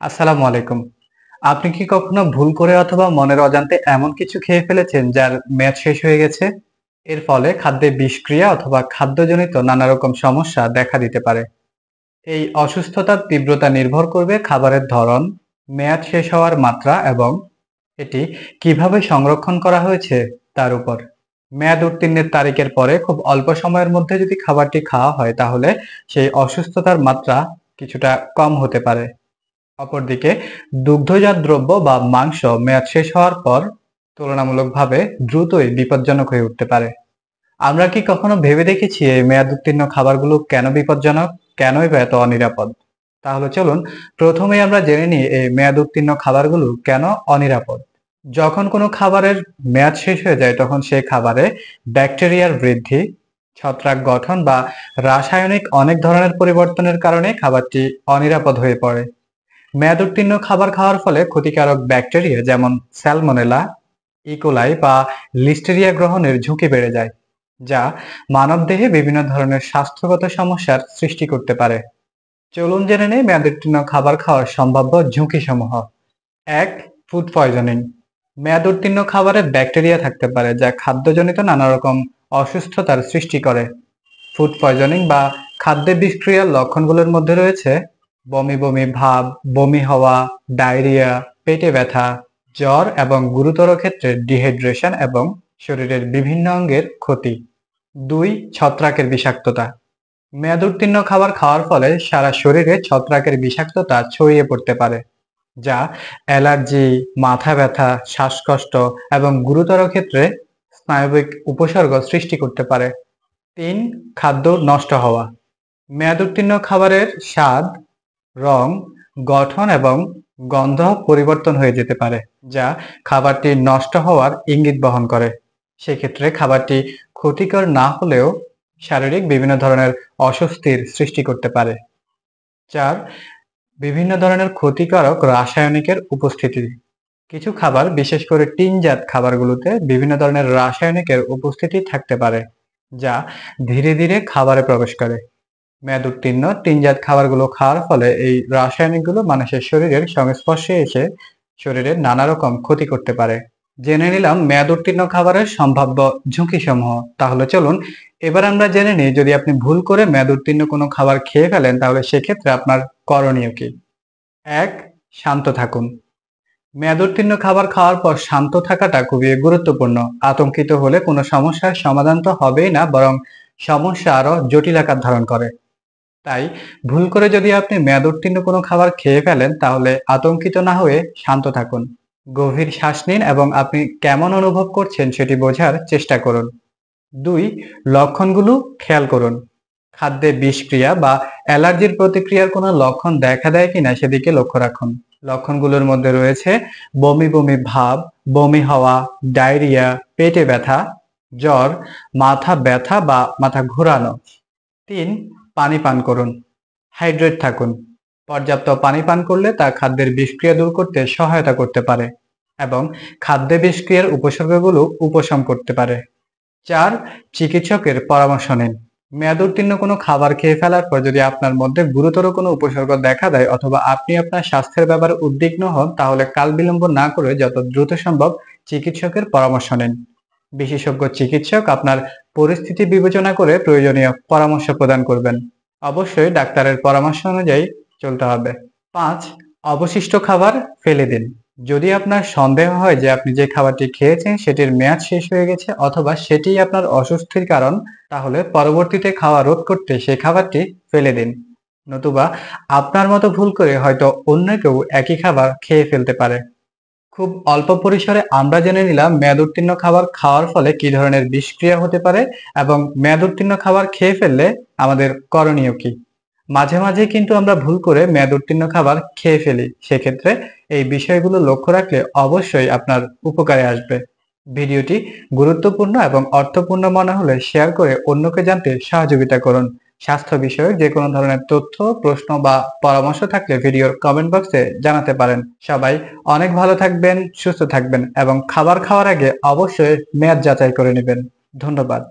আসসালামু আলাইকুম। আপনি কি কখনো ভুল করে অথবা মনের অজান্তে এমন কিছু খেয়ে ফেলেছেন যার মেয়াদ শেষ হয়ে গেছে? এর ফলে খাদ্যে বিষক্রিয়া অথবা খাদ্যজনিত নানা রকম সমস্যা দেখা দিতে পারে। এই অসুস্থতার তীব্রতা নির্ভর করবে খাবারের ধরন, মেয়াদ শেষ হওয়ার মাত্রা এবং এটি কিভাবে সংরক্ষণ করা হয়েছে তার উপর। মেয়াদ উত্তীর্ণের তারিখের পরে খুব অল্প সময়ের মধ্যে যদি খাবারটি খাওয়া হয় তাহলে সেই অসুস্থতার মাত্রা কিছুটা কম হতে পারে। অপরদিকে দুগ্ধজাত দ্রব্য বা মাংস মেয়াদ শেষ হওয়ার পর তুলনামূলকভাবে দ্রুতই বিপজ্জনক হয়ে উঠতে পারে। আমরা কি কখনো ভেবে দেখেছি এই মেয়াদ উত্তীর্ণ খাবারগুলো কেন বিপজ্জনক, কেনই বা এত অনিরাপদ? তাহলে চলুন প্রথমেই আমরা জেনে নিই এই মেয়াদ উত্তীর্ণ খাবারগুলো কেন অনিরাপদ। যখন কোনো খাবারের মেয়াদ শেষ হয়ে যায় তখন সেই খাবারে ব্যাকটেরিয়ার বৃদ্ধি, ছত্রাক গঠন বা রাসায়নিক অনেক ধরনের পরিবর্তনের কারণে খাবারটি অনিরাপদ হয়ে পড়ে। মেয়াদ উত্তীর্ণ খাবার খাওয়ার ফলে ক্ষতিকারক ব্যাকটেরিয়া যেমন স্যালমোনেলা, ইকোলাই বা লিস্টেরিয়া গ্রহণের ঝুঁকি বেড়ে যায়, যা মানবদেহে বিভিন্ন ধরনের স্বাস্থ্যগত সমস্যার সৃষ্টি করতে পারে। চলুন জেনে নেই মেয়াদ উত্তীর্ণ খাবার খাওয়ার সম্ভাব্য ঝুঁকিসমূহ। ১. Food poisoning. মেয়াদ উত্তীর্ণ খাবারে ব্যাকটেরিয়া থাকতে পারে যা খাদ্যজনিত নানা রকম অসুস্থতার সৃষ্টি করে। ফুড পয়জনিং বা খাদ্যে বিষক্রিয়ার লক্ষণগুলোর মধ্যে রয়েছে বমি বমি ভাব, বমি হওয়া, ডায়রিয়া, পেটে ব্যথা, জ্বর এবং গুরুতর ক্ষেত্রে ডিহাইড্রেশন এবং শরীরের বিভিন্ন অঙ্গের ক্ষতি। ২. ছত্রাকের বিষাক্ততা। মেয়াদ উত্তীর্ণ খাবার খাওয়ার ফলে সারা শরীরে ছত্রাকের বিষাক্ততা ছড়িয়ে পড়তে পারে, যা অ্যালার্জি, মাথা ব্যথা, শ্বাসকষ্ট এবং গুরুতর ক্ষেত্রে স্নায়বিক উপসর্গ সৃষ্টি করতে পারে। ৩. খাদ্য নষ্ট হওয়া। মেয়াদ উত্তীর্ণ খাবারের স্বাদ, রং, গঠন এবং গন্ধ পরিবর্তন হয়ে যেতে পারে, যা খাবারটি নষ্ট হওয়ার ইঙ্গিত বহন করে। সেক্ষেত্রে খাবারটি ক্ষতিকর না হলেও শারীরিক বিভিন্ন ধরনের অস্বস্তির সৃষ্টি করতে পারে। ৪. বিভিন্ন ধরনের ক্ষতিকারক রাসায়নিকের উপস্থিতি। কিছু খাবার, বিশেষ করে টিনজাত খাবারগুলোতে বিভিন্ন ধরনের রাসায়নিকের উপস্থিতি থাকতে পারে, যা ধীরে ধীরে খাবারে প্রবেশ করে। মেয়াদ উত্তীর্ণ টিনজাত খাবারগুলো খাওয়ার ফলে এই রাসায়নিকগুলো মানুষের শরীরের সংস্পর্শে এসে শরীরের নানা রকম ক্ষতি করতে পারে। জেনে নিলাম মেয়াদ উত্তীর্ণ খাবারের সম্ভাব্য ঝুঁকিসমূহ। তাহলে চলুন এবার আমরা জেনে নিই, যদি আপনি ভুল করে মেয়াদ উত্তীর্ণ কোনো খাবার খেয়ে ফেলেন তাহলে সেক্ষেত্রে আপনার করণীয় কি। ১. শান্ত থাকুন। মেয়াদ উত্তীর্ণ খাবার খাওয়ার পর শান্ত থাকাটা খুবই গুরুত্বপূর্ণ। আতঙ্কিত হলে কোনো সমস্যার সমাধান তো হবেই না, বরং সমস্যা আরো জটিল আকার ধারণ করে। তাই ভুল করে যদি আপনি মেয়াদ উত্তীর্ণ কোনো খাবার খেয়ে ফেলেন তাহলে আতঙ্কিত না হয়ে শান্ত থাকুন। গভীর শ্বাস নিন এবং আপনি কেমন অনুভব করছেন সেটি বোঝার চেষ্টা করুন। ২. লক্ষণগুলো খেয়াল করুন। খাদ্যে বিষক্রিয়া বা অ্যালার্জির প্রতিক্রিয়ার কোনো লক্ষণ দেখা দেয় কিনা সেদিকে লক্ষ্য রাখুন। লক্ষণগুলোর মধ্যে রয়েছে বমি বমি ভাব, বমি হওয়া, ডায়রিয়া, পেটে ব্যথা, জ্বর, মাথা ব্যথা বা মাথা ঘোরানো। ৩. পানি পান করুন। হাইড্রেট থাকুন। পর্যাপ্ত পানি পান করলে তা খাদ্যের বিষক্রিয়া দূর করতে সহায়তা করতে পারে এবং খাদ্যে বিষক্রিয়ার উপসর্গগুলো উপশম করতে পারে। ৪. চিকিৎসকের পরামর্শ নিন। মেয়াদ উত্তীর্ণ কোনো খাবার খেয়ে ফেলার পর যদি আপনার মধ্যে গুরুতর কোনো উপসর্গ দেখা দেয় অথবা আপনি আপনার স্বাস্থ্যের ব্যাপারে উদ্বিগ্ন হন তাহলে কাল বিলম্ব না করে যত দ্রুত সম্ভব চিকিৎসকের পরামর্শ নিন। বিশেষজ্ঞ চিকিৎসক আপনার পরিস্থিতি বিবেচনা করে প্রয়োজনীয় পরামর্শ প্রদান করবেন। অবশ্যই ডাক্তারের পরামর্শ অনুযায়ী চলতে হবে। ৫. অবশিষ্ট খাবার ফেলে দিন। যদি আপনার সন্দেহ হয় যে আপনি যে খাবারটি খেয়েছেন সেটির মেয়াদ শেষ হয়ে গেছে অথবা সেটিই আপনার অস্বস্তির কারণ, তাহলে পরবর্তীতে খাওয়া রোধ করতে সেই খাবারটি ফেলে দিন। নতুবা আপনার মতো ভুল করে হয়তো অন্য কেউ একই খাবার খেয়ে ফেলতে পারে। খুব অল্প পরিসরে আমরা জেনে নিলাম মেয়াদ উত্তীর্ণ খাবার খাওয়ার ফলে কি ধরনের বিষক্রিয়া হতে পারে এবং মেয়াদ উত্তীর্ণ খাবার খেয়ে ফেললে আমাদের করণীয় কি। মাঝে মাঝে কিন্তু আমরা ভুল করে মেয়াদ উত্তীর্ণ খাবার খেয়ে ফেলি, সেক্ষেত্রে এই বিষয়গুলো লক্ষ্য রাখলে অবশ্যই আপনার উপকারে আসবে। ভিডিওটি গুরুত্বপূর্ণ এবং অর্থপূর্ণ মনে হলে শেয়ার করে অন্যকে জানতে সহযোগিতা করুন। স্বাস্থ্য বিষয়ক যে কোনো ধরনের তথ্য, প্রশ্ন বা পরামর্শ থাকলে ভিডিওর কমেন্ট বক্সে জানাতে পারেন। সবাই অনেক ভালো থাকবেন, সুস্থ থাকবেন এবং খাবার খাওয়ার আগে অবশ্যই মেয়াদ যাচাই করে নেবেন। ধন্যবাদ।